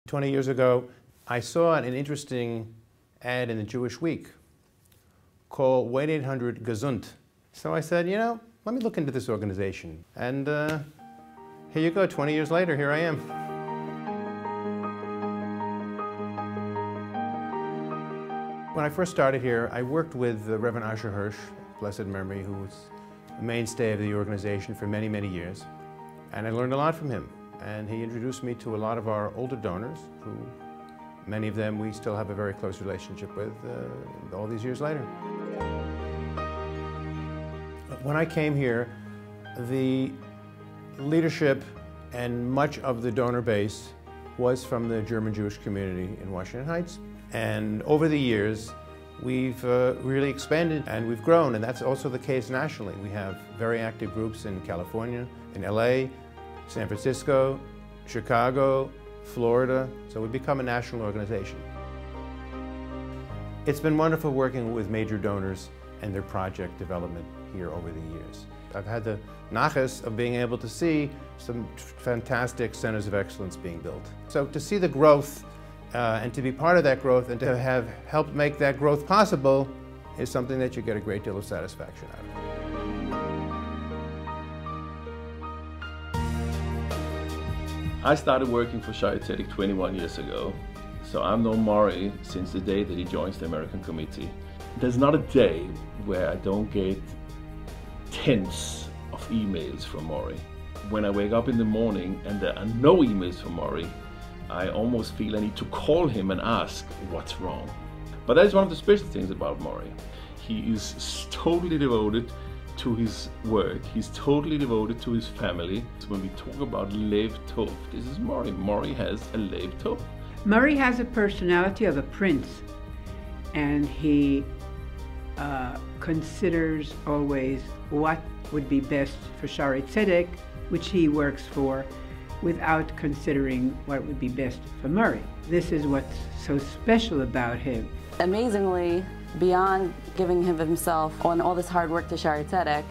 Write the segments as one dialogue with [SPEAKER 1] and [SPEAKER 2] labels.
[SPEAKER 1] 20 years ago, I saw an interesting ad in the Jewish Week called 1-800-GESUND. So I said, you know, let me look into this organization. And here you go, 20 years later, here I am. When I first started here, I worked with Reverend Asher Hirsch, blessed memory, who was a mainstay of the organization for many, many years. And I learned a lot from him. And he introduced me to a lot of our older donors, who many of them we still have a very close relationship with all these years later. When I came here, the leadership and much of the donor base was from the German Jewish community in Washington Heights. And over the years, we've really expanded and we've grown, and that's also the case nationally. We have very active groups in California, in LA, San Francisco, Chicago, Florida, so we've become a national organization. It's been wonderful working with major donors and their project development here over the years. I've had the nachas of being able to see some fantastic centers of excellence being built. So to see the growth and to be part of that growth and to have helped make that growth possible is something that you get a great deal of satisfaction out of.
[SPEAKER 2] I started working for Shaare Zedek 21 years ago, so I've known Morrie since the day that he joins the American Committee. There's not a day where I don't get tens of emails from Morrie. When I wake up in the morning and there are no emails from Morrie, I almost feel I need to call him and ask what's wrong. But that is one of the special things about Morrie. He is totally devoted to his work. He's totally devoted to his family. So when we talk about Lev Tov, this is Morrie. Morrie has a Lev Tov.
[SPEAKER 3] Morrie has a personality of a prince, and he considers always what would be best for Shaare Zedek, which he works for, without considering what would be best for Morrie. This is what's so special about him.
[SPEAKER 4] Amazingly, beyond giving him himself on all this hard work to Shaare Zedek,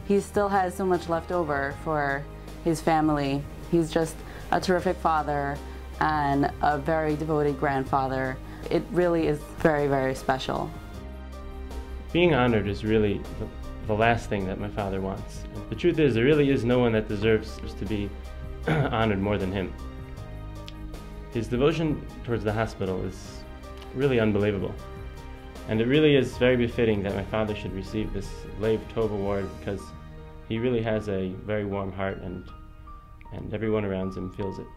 [SPEAKER 4] he still has so much left over for his family. He's just a terrific father and a very devoted grandfather. It really is very, very special.
[SPEAKER 5] Being honored is really the last thing that my father wants. The truth is, there really is no one that deserves to be honored more than him. His devotion towards the hospital is really unbelievable. And it really is very befitting that my father should receive this Lev Tov Award, because he really has a very warm heart, and everyone around him feels it.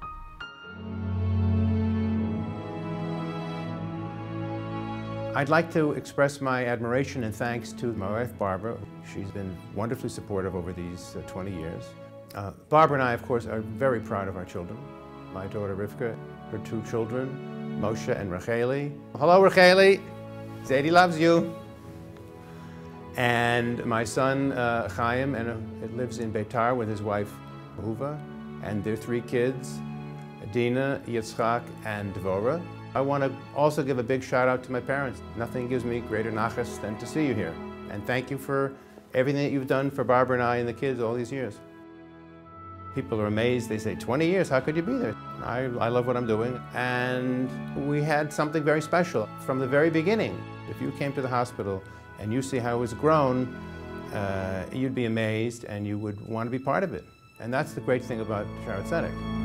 [SPEAKER 1] I'd like to express my admiration and thanks to my wife, Barbara. She's been wonderfully supportive over these 20 years. Barbara and I, of course, are very proud of our children. My daughter, Rivka, her two children, Moshe and Racheli. Hello, Racheli. Zadie loves you. And my son, Chaim, and lives in Beitar with his wife, Huva, and their three kids, Dina, Yitzchak, and Dvorah. I want to also give a big shout out to my parents. Nothing gives me greater nachas than to see you here. And thank you for everything that you've done for Barbara and I and the kids all these years. People are amazed. They say, 20 years, how could you be there? I love what I'm doing. And we had something very special from the very beginning. If you came to the hospital and you see how it was grown, you'd be amazed and you would want to be part of it. And that's the great thing about Shaare Zedek.